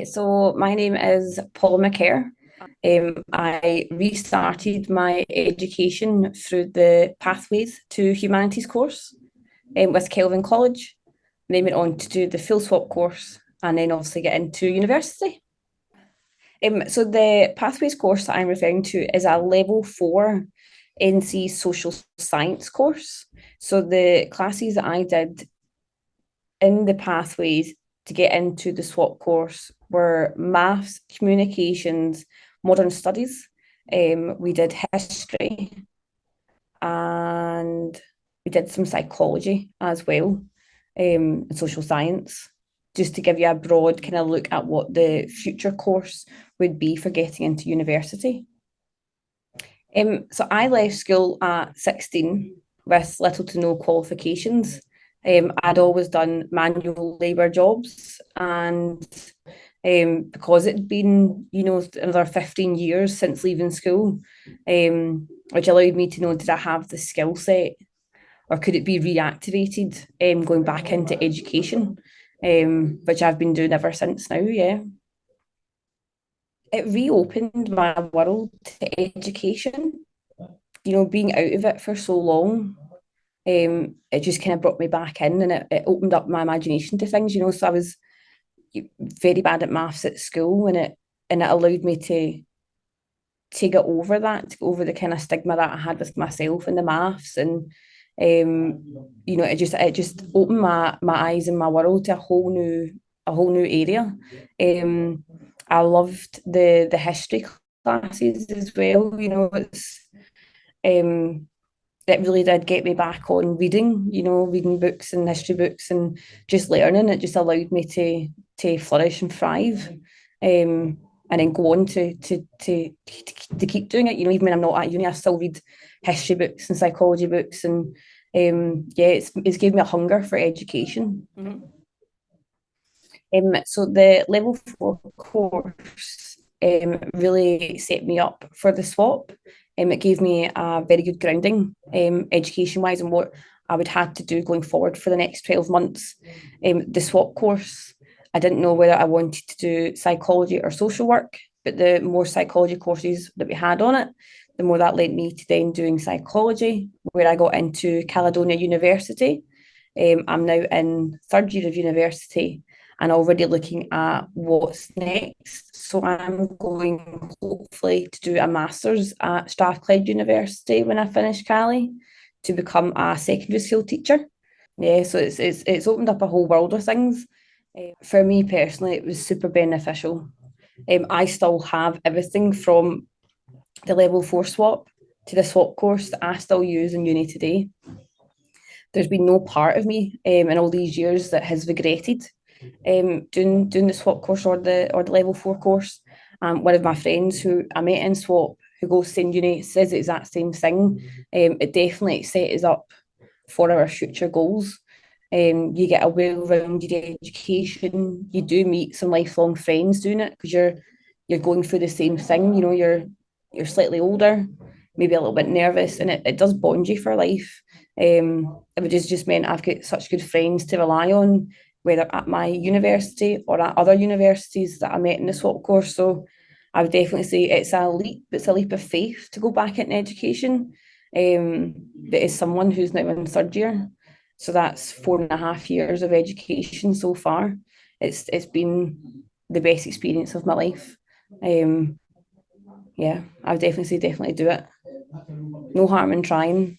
So my name is Paulla McKerr. I restarted my education through the Pathways to Humanities course with Kelvin College. Then went on to do the full swap course and then obviously get into university. So the Pathways course that I'm referring to is a level 4 NC social science course. So the classes that I did in the Pathways to get into the swap course were maths, communications, modern studies. We did history and we did some psychology as well, and social science, just to give you a broad kind of look at what the future course would be for getting into university. So I left school at 16 with little to no qualifications. I'd always done manual labour jobs, and because it'd been, another 15 years since leaving school, which allowed me to know, did I have the skill set or could it be reactivated, going back into education, which I've been doing ever since now, yeah. It reopened my world to education, being out of it for so long. It just kind of brought me back in, and it opened up my imagination to things, so I was very bad at maths at school, and it allowed me to get over that, to get over the kind of stigma that I had with myself and the maths, and it just opened my eyes and my world to a whole new area. I loved the history classes as well. It really did get me back on reading, reading books and history books and just learning. It just allowed me to flourish and thrive. And then go on to keep doing it. Even when I'm not at uni, I still read history books and psychology books, and yeah, it's given me a hunger for education. Mm-hmm. So the level 4 course really set me up for the swap. It gave me a very good grounding, education wise, and what I would have to do going forward for the next 12 months. The swap course, I didn't know whether I wanted to do psychology or social work, but the more psychology courses that we had on it, the more that led me to then doing psychology, where I got into Caledonian University. I'm now in third year of university and already looking at what's next. So I'm going hopefully to do a master's at Strathclyde University when I finish Cali to become a secondary school teacher. Yeah, so it's opened up a whole world of things. For me personally, it was super beneficial. I still have everything from the level 4 swap to the swap course that I still use in uni today. There's been no part of me in all these years that has regretted doing the swap course or the level 4 course. One of my friends who I met in swap, who goes to same uni, says the exact same thing. It definitely set us up for our future goals. You get a well-rounded education. You do meet some lifelong friends doing it because you're going through the same thing. You're slightly older, maybe a little bit nervous, and it does bond you for life. It just meant I've got such good friends to rely on, whether at my university or at other universities that I met in the swap course. So I would definitely say it's a leap. It's a leap of faith to go back into education. But as someone who's now in third year, so that's 4.5 years of education so far. It's been the best experience of my life. Yeah, I would definitely say definitely do it. No harm in trying.